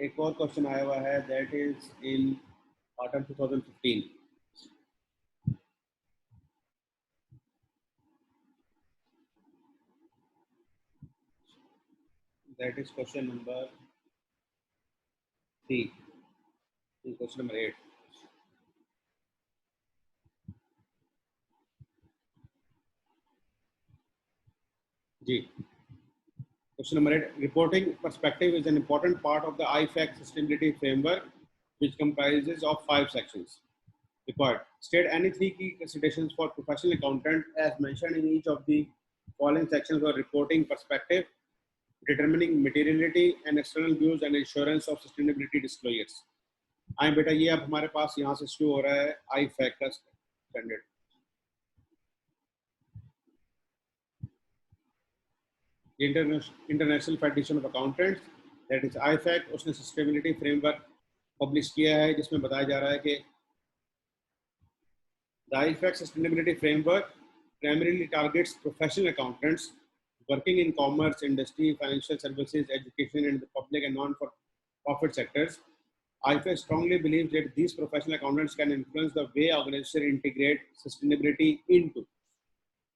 एक और क्वेश्चन आया हुआ है, that is in autumn 2015। That is question number थी इन question number 8। Ji, question number 8. Reporting perspective is an important part of the IFAC sustainability framework, which comprises of 5 sections. Required. State any 3 key considerations for professional accountant as mentioned in each of the following sections for reporting perspective, determining materiality and external views and assurance of sustainability disclosures. आए बेटा, ये अब हमारे पास यहाँ से शुरू हो रहा है IFAC का standard. International federation of accountants, that is IFAC, उसने सस्टेनेबिलिटी फ्रेमवर्क पब्लिश किया है जिसमें बताया जा रहा है कि the IFAC sustainability framework primarily targets professional accountants working in commerce, industry, financial services, education, and the public and non-profit sectors. IFAC strongly believes that these professional accountants can influence the way organizations integrate sustainability into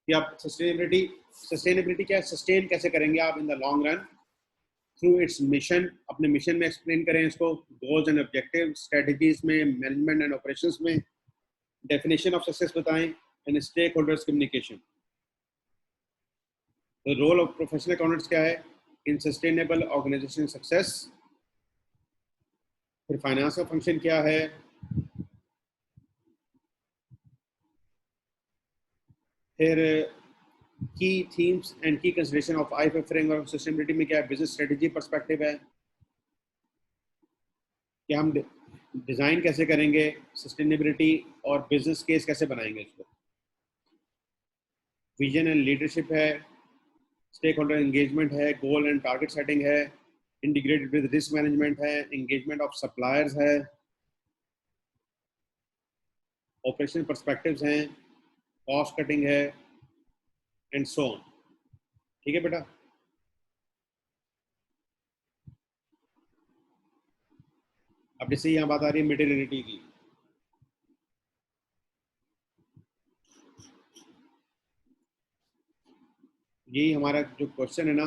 कि आप sustainability क्या sustain कैसे करेंगे आप in the long run through its mission, अपने mission में explain करें इसको, गोल्स एंड ऑब्जेक्टिव, स्ट्रेटजीज में, मैनेजमेंट एंड ऑपरेशंस में, डेफिनेशन ऑफ सक्सेस बताएं and stakeholders communication. The role of professional accountants क्या है इन सस्टेनेबल ऑर्गेनाइजेशन सक्सेस। फिर फाइनेंस का फंक्शन क्या है, फिर key themes and key consideration of IFAC framework of sustainability में क्या है, बिजनेस स्ट्रेटजी पर्सपेक्टिव है कि हम डिजाइन कैसे करेंगे सस्टेनेबिलिटी और बिजनेस केस कैसे बनाएंगे इसको, विजन एंड लीडरशिप है, स्टेक होल्डर एंगेजमेंट है, गोल एंड टारगेट सेटिंग है, इंटीग्रेटेड विद रिस्क मैनेजमेंट है, एंगेजमेंट ऑफ सप्लायर्स है, ऑपरेशन पर्सपेक्टिव्स हैं, कॉस्ट कटिंग है एंड सो ऑन। ठीक है बेटा। अब जैसे यहाँ बात आ रही है मटेरियलिटी की, यही हमारा जो क्वेश्चन है ना,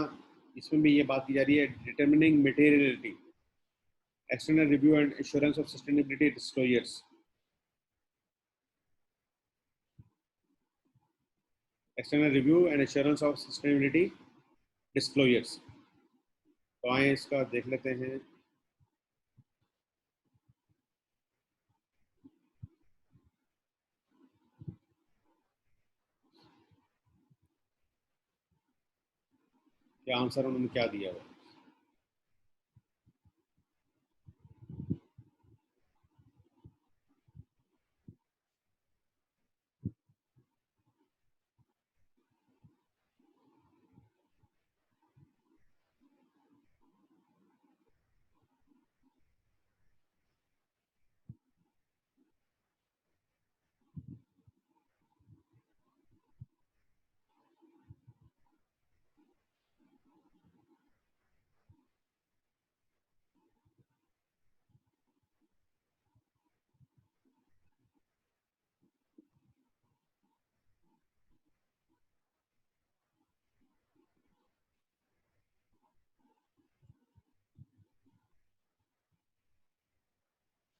इसमें भी ये बात की जा रही है determining materiality, external review and assurance of sustainability disclosures. External review and assurance of sustainability disclosures. तो आए इसका देख लेते हैं। क्या आंसर उन्होंने क्या दिया हुआ।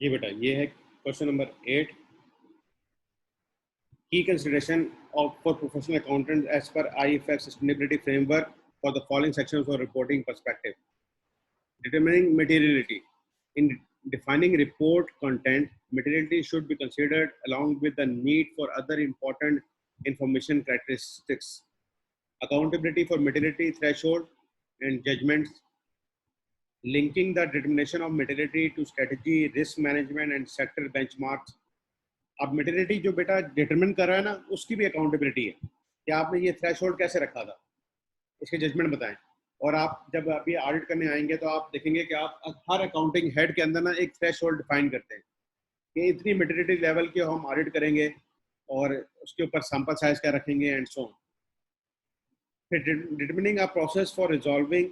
ये बेटा ये है question number 8। Key consideration of for professional accountant as per IFAC sustainability framework for the following sections for reporting perspective. Determining materiality. In defining report content, materiality should be considered along with the need for other important information characteristics. Accountability for materiality threshold and judgments. Linking the determination of materiality to strategy, risk management and sector benchmarks. अब materiality जो बेटा determine कर रहा है ना, उसकी भी accountability है कि आपने ये थ्रेशोल्ड कैसे रखा था, इसके जजमेंट बताएं। और आप जब अभी ऑडिट करने आएंगे तो आप देखेंगे कि आप हर अकाउंटिंग हेड के अंदर ना एक थ्रेशोल्ड डिफाइन करते हैं कि इतनी मेटेरियलिटी लेवल के हम ऑडिट करेंगे और उसके ऊपर सैंपल साइज क्या रखेंगे एंड सो ऑन। फिर determining a process for resolving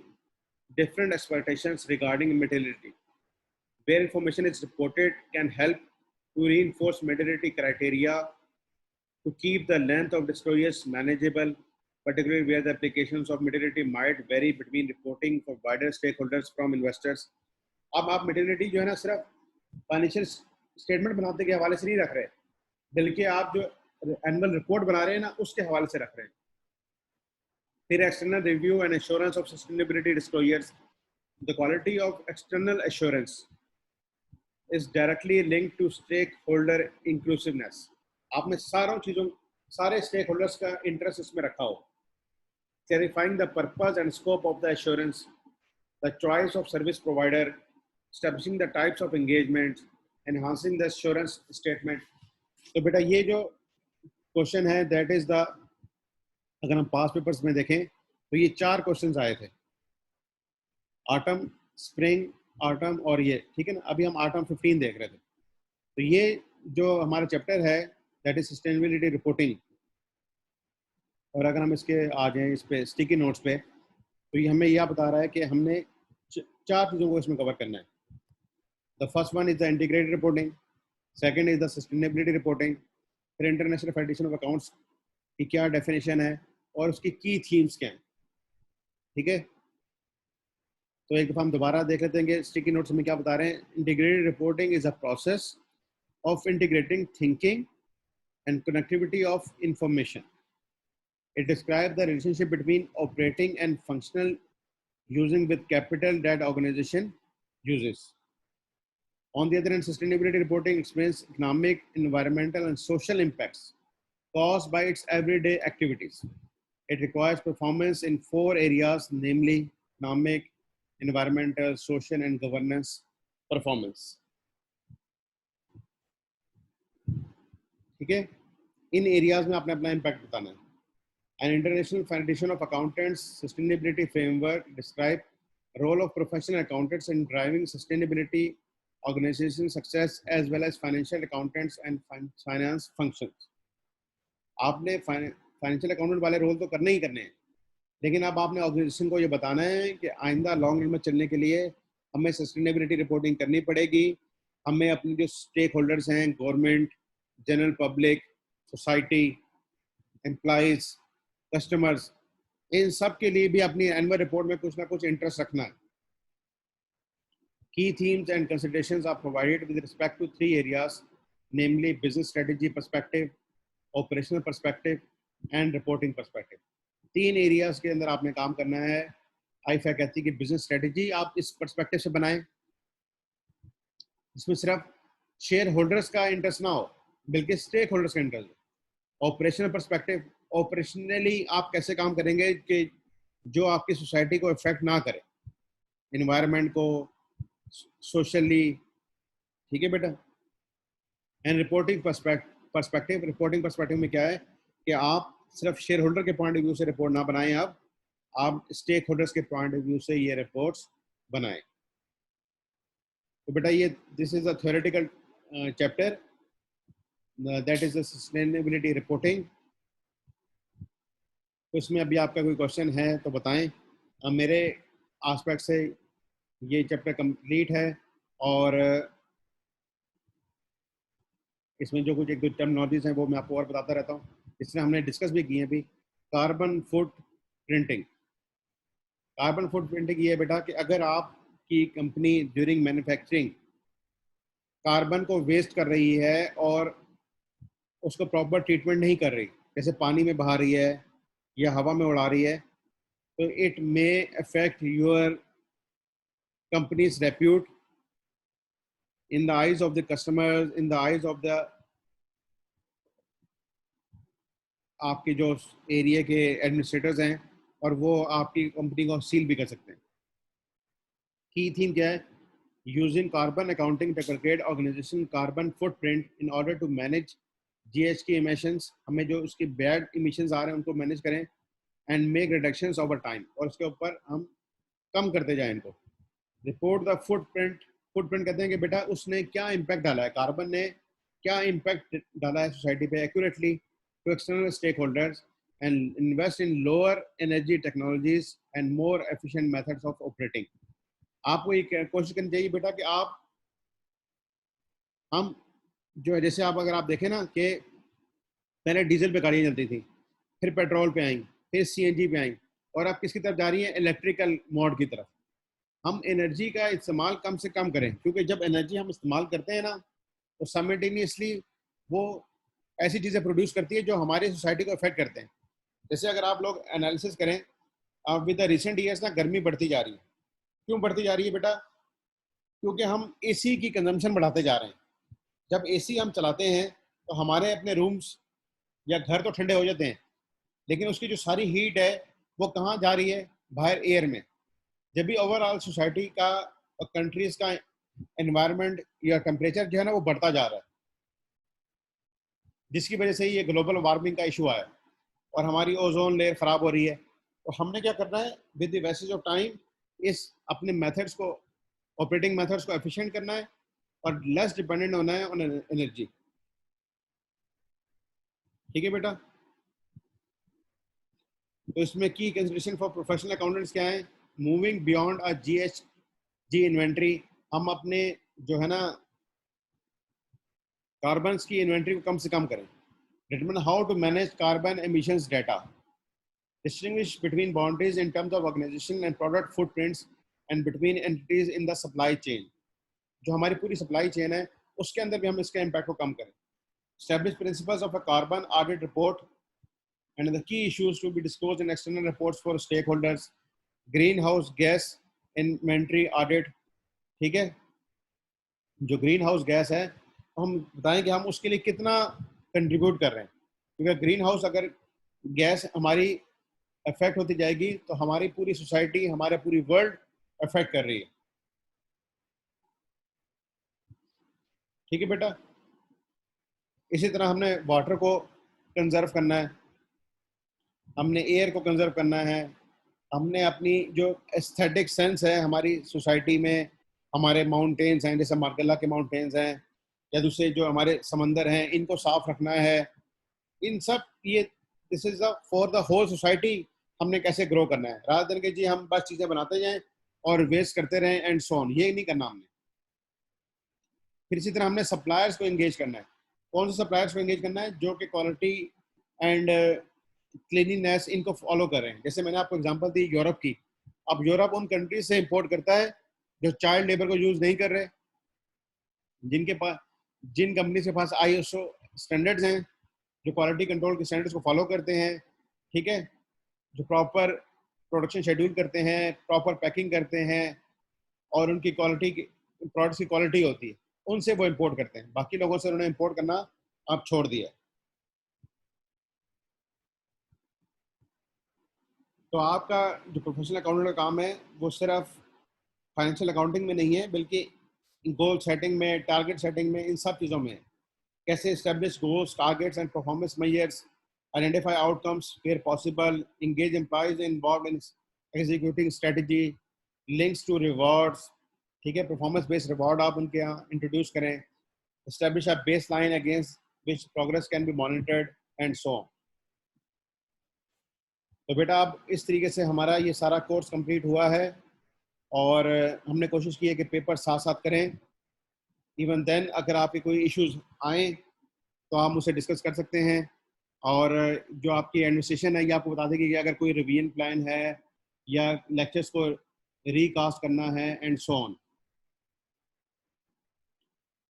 different expectations regarding materiality, where information is reported can help to reinforce materiality criteria to keep the length of disclosures manageable, particularly where the applications of materiality might vary between reporting for wider stakeholders from investors, अब आप maternity जो है ना सिर्फ financial statement बनाते के हवाले से नहीं रख रहे, बल्कि आप जो एनुअल रिपोर्ट बना रहे हैं ना उसके हवाले से रख रहे हैं। फिर external review and assurance of sustainability disclosures. The quality of external assurance is directly linked to stakeholder inclusiveness. आपने सारे स्टेक होल्डर्स का इंटरेस्ट इसमें रखा हो। Clarifying the purpose and scope of the assurance, the choice of service provider, establishing the types of engagement, enhancing the assurance statement। तो बेटा ये जो क्वेश्चन है दैट इज द, अगर हम पास पेपर्स में देखें तो ये 4 क्वेश्चंस आए थे, ऑटम, स्प्रिंग, ऑटम और ये, ठीक है ना। अभी हम ऑटम 15 देख रहे थे। तो ये जो हमारा चैप्टर है दैट इज सस्टेनेबिलिटी रिपोर्टिंग। और अगर हम इसके आ जाएं इस पे स्टिकी नोट्स पे, तो ये हमें यह बता रहा है कि हमने 4 चीज़ों को इसमें कवर करना है। The first one is the integrated reporting, second is the sustainability reporting, फिर इंटरनेशनल फेडरेशन ऑफ अकाउंट्स की क्या डेफिनेशन है और उसकी की थीम्स क्या हैं, ठीक है। तो एक दफ़ा हम दोबारा देख लेते हैं कि स्टिकी नोट्स में क्या बता रहे हैं। Integrated reporting is a process of integrating thinking and connectivity of information. It describes the relationship between operating and functional using with capital that organization uses. On the other hand, sustainability reporting explains economic, environmental, and social impacts caused by its everyday activities. It requires performance in 4 areas, namely economic, environmental, social, and governance performance. ठीक है, इन areas में आपने अपना impact बताना है। An International Federation of Accountants Sustainability Framework describes the role of professional accountants in driving sustainability organization success as well as financial accountants and finance functions. आपने financial accountant वाले role तो करने ही करने हैं, लेकिन अब आपने ऑर्गेनाइजेशन को ये बताना है कि आइंदा लॉन्ग रन में चलने के लिए हमें सस्टेनेबिलिटी रिपोर्टिंग करनी पड़ेगी। हमें अपने जो स्टेक होल्डर्स हैं, government, general public, society, employees, customers, इन सब के लिए भी अपनी एनुअल रिपोर्ट में कुछ ना कुछ इंटरेस्ट रखना है। Key themes and considerations are provided with respect to 3 areas, namely business strategy perspective, operational perspective and reporting perspective। 3 areas के अंदर आपने काम करना है। आईफा कहती है कि बिजनेस स्ट्रेटजी आप इस पर्सपेक्टिव से बनाएं, इसमें सिर्फ शेयर होल्डर्स का इंटरेस्ट ना हो बल्कि स्टेक होल्डर्स का इंटरेस्ट हो। ऑपरेशनल पर्सपेक्टिव, ऑपरेशनली आप कैसे काम करेंगे कि जो आपकी सोसाइटी को इफेक्ट ना करे, इन्वायरमेंट को, सोशली, ठीक है बेटा। And reporting perspective, reporting perspective में क्या है कि आप सिर्फ शेयर होल्डर के पॉइंट ऑफ व्यू से रिपोर्ट ना बनाएं, आप स्टेक होल्डर्स के पॉइंट ऑफ व्यू से ये रिपोर्ट्स बनाएं। तो बेटा ये this is a theoretical chapter that is the sustainability reporting. तो इसमें अभी आपका कोई क्वेश्चन है तो बताएं। मेरे आस्पेक्ट से ये चैप्टर कंप्लीट है और इसमें जो कुछ 1-2 टर्मिनोलॉजीज हैं वो मैं आपको और बताता रहता हूँ। इसमें हमने डिस्कस भी किए हैं अभी। Carbon foot printing, carbon foot printing ये है बेटा कि अगर आपकी कंपनी ड्यूरिंग मैन्युफैक्चरिंग कार्बन को वेस्ट कर रही है और उसको प्रॉपर ट्रीटमेंट नहीं कर रही, जैसे पानी में बहा रही है या हवा में उड़ा रही है, तो it may affect your companies repute in the eyes of the customers, in the eyes of the आपके जो एरिया के एडमिनिस्ट्रेटर्स हैं, और वो आपकी कंपनी को सील भी कर सकते हैं। की थीम क्या है? Using carbon accounting to calculate organisation carbon footprint in order to manage GHT emissions. हमें जो उसके बैड इमिशंस आ रहे हैं उनको मैनेज करें and make reductions over time, और उसके ऊपर हम कम करते जाएं इनको। रिपोर्ट द फुटप्रिंट, फुटप्रिंट कहते हैं कि बेटा उसने क्या इम्पैक्ट डाला है, कार्बन ने क्या इम्पैक्ट डाला है सोसाइटी पे accurately to external stakeholders and invest in lower energy technologies and more efficient methods of operating. आपको ये कोशिश करनी चाहिए बेटा कि हम जो है, जैसे अगर आप देखें ना कि पहले डीजल पे गाड़ियाँ चलती थी, फिर पेट्रोल पे आई, फिर सीएनजी पे आई, और आप किसकी तरफ जा रही हैं? इलेक्ट्रिकल मोड की तरफ। हम एनर्जी का इस्तेमाल कम से कम करें, क्योंकि जब एनर्जी हम इस्तेमाल करते हैं ना, तो साइमल्टेनियसली वो ऐसी चीज़ें प्रोड्यूस करती है जो हमारी सोसाइटी को अफेक्ट करते हैं। जैसे अगर आप लोग एनालिसिस करें, विद द रिसेंट ईयर्स ना गर्मी बढ़ती जा रही है। क्यों बढ़ती जा रही है बेटा? क्योंकि हम एसी की कंजम्पशन बढ़ाते जा रहे हैं। जब एसी हम चलाते हैं तो हमारे अपने रूम्स या घर तो ठंडे हो जाते हैं, लेकिन उसकी जो सारी हीट है वो कहाँ जा रही है? बाहर एयर में। जब भी ओवरऑल सोसाइटी का और कंट्रीज का एनवायरनमेंट या टेम्परेचर जो है ना वो बढ़ता जा रहा है, जिसकी वजह से ये ग्लोबल वार्मिंग का इशू आया और हमारी ओजोन लेयर खराब हो रही है। तो हमने क्या करना है, with the passage of time इस अपने मेथड्स को, ऑपरेटिंग मेथड्स को एफिशिएंट करना है और लेस डिपेंडेंट होना है ऑन एनर्जी। ठीक है बेटा? तो इसमें की कंसिडरेशन फॉर प्रोफेशनल अकाउंटेंट्स क्या है? Moving beyond a GHG inventory. हम अपने जो है ना कार्बन की इन्वेंट्री को कम से कम करें। Determine how to manage carbon emissions data, distinguish between boundaries in terms of organization and product footprints and between entities in the supply chain। जो हमारी पूरी सप्लाई चेन है उसके अंदर भी हम इसके इम्पैक्ट को कम करें। Establish principles of a carbon audit report and the key issues to be disclosed in external reports for stakeholders। Greenhouse gas inventory audit। ठीक है? जो ग्रीन हाउस गैस है तो हम बताएं कि हम उसके लिए कितना कंट्रीब्यूट कर रहे हैं, क्योंकि ग्रीन हाउस अगर गैस हमारी अफेक्ट होती जाएगी तो हमारी पूरी सोसाइटी, हमारे पूरी वर्ल्ड अफेक्ट कर रही है। ठीक है बेटा? इसी तरह हमने वाटर को कंजर्व करना है, हमने एयर को कंजर्व करना है, हमने अपनी जो एस्थेटिक सेंस है हमारी सोसाइटी में, हमारे माउंटेन्स हैं जैसे मार्गला के माउंटेन्स हैं या दूसरे जो हमारे समंदर हैं, इनको साफ रखना है। इन सब ये this is for the whole society. हमने कैसे ग्रो करना है, रादर देन कि जी हम बस चीज़ें बनाते जाएं और वेस्ट करते रहें एंड सो ऑन, ये नहीं करना हमने। फिर इसी तरह हमने सप्लायर्स को एंगेज करना है। कौन से सप्लायर्स को एंगेज करना है? जो कि क्वालिटी एंड क्लीनिनेस इनको फॉलो कर रहे हैं। जैसे मैंने आपको एग्जांपल दी यूरोप की। अब यूरोप उन कंट्रीज से इंपोर्ट करता है जो चाइल्ड लेबर को यूज नहीं कर रहे, जिनके पास, जिन कंपनी के पास आईएसओ स्टैंडर्ड्स हैं, जो क्वालिटी कंट्रोल के स्टैंडर्ड्स को फॉलो करते हैं। ठीक है? जो प्रॉपर प्रोडक्शन शेड्यूल करते हैं, प्रॉपर पैकिंग करते हैं और उनकी क्वालिटी, प्रोडक्ट्स की क्वालिटी होती है, उनसे वो इंपोर्ट करते हैं। बाकी लोगों से उन्होंने इंपोर्ट करना आप छोड़ दिया। तो आपका जो प्रोफेशनल अकाउंटेंट का काम है वो सिर्फ फाइनेंशियल अकाउंटिंग में नहीं है, बल्कि गोल सेटिंग में, टारगेट सेटिंग में, इन सब चीज़ों में है। कैसे establish goals, targets and performance measures, identify outcomes where possible, engage employees involved in executing strategy, links to rewards। ठीक है? परफॉर्मेंस बेस्ड रिवॉर्ड आप उनके यहाँ इंट्रोड्यूस करें। Establish a base line against which progress can be monitored and so on. तो बेटा अब इस तरीके से हमारा ये सारा कोर्स कंप्लीट हुआ है और हमने कोशिश की है कि पेपर साथ साथ करें। इवन देन अगर आपके कोई इश्यूज आए तो आप मुझसे डिस्कस कर सकते हैं और जो आपकी एडमिनिस्ट्रेशन है ये आपको बता देगी कि अगर कोई रिवीजन प्लान है या लेक्चर्स को रिकास्ट करना है एंड सो ऑन।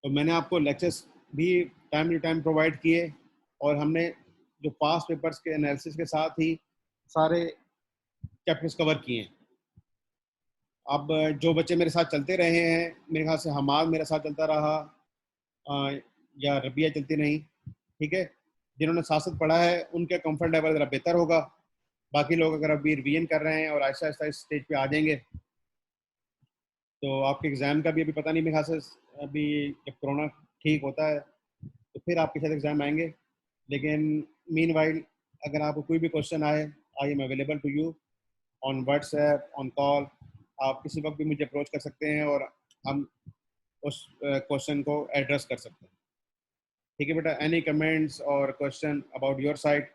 तो मैंने आपको लेक्चर्स भी टाइम टू टाइम प्रोवाइड किए और हमने जो पास पेपर्स के एनालिसिस के साथ ही सारे चैप्टर्स कवर किए हैं। अब जो बच्चे मेरे साथ चलते रहे हैं, मेरे ख्याल से हमाद मेरे साथ चलता रहा या रबिया चलती रही। ठीक है? जिन्होंने साथ साथ पढ़ा है उनके कंफर्ट लेवल ज़रा बेहतर होगा। बाकी लोग अगर अभी रिवीजन कर रहे हैं और आहिस्ता आहिस्ता इस स्टेज पे आ जाएंगे तो आपके एग्ज़ाम का भी अभी पता नहीं, मेरे ख्याल से अभी जब कोरोना ठीक होता है तो फिर आपके साथ एग्ज़ाम आएंगे। लेकिन मीन वाइल अगर आपको कोई भी क्वेश्चन आए, I am available to you on WhatsApp, on call. आप किसी वक्त भी मुझे अप्रोच कर सकते हैं और हम उस क्वेश्चन को एड्रेस कर सकते हैं। ठीक है बेटा? एनी कमेंट्स और क्वेश्चन अबाउट योर साइड?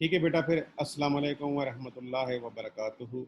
ठीक है बेटा, फिर अस्सलाम वालेकुम व रहमतुल्लाहि व बरकातुहू।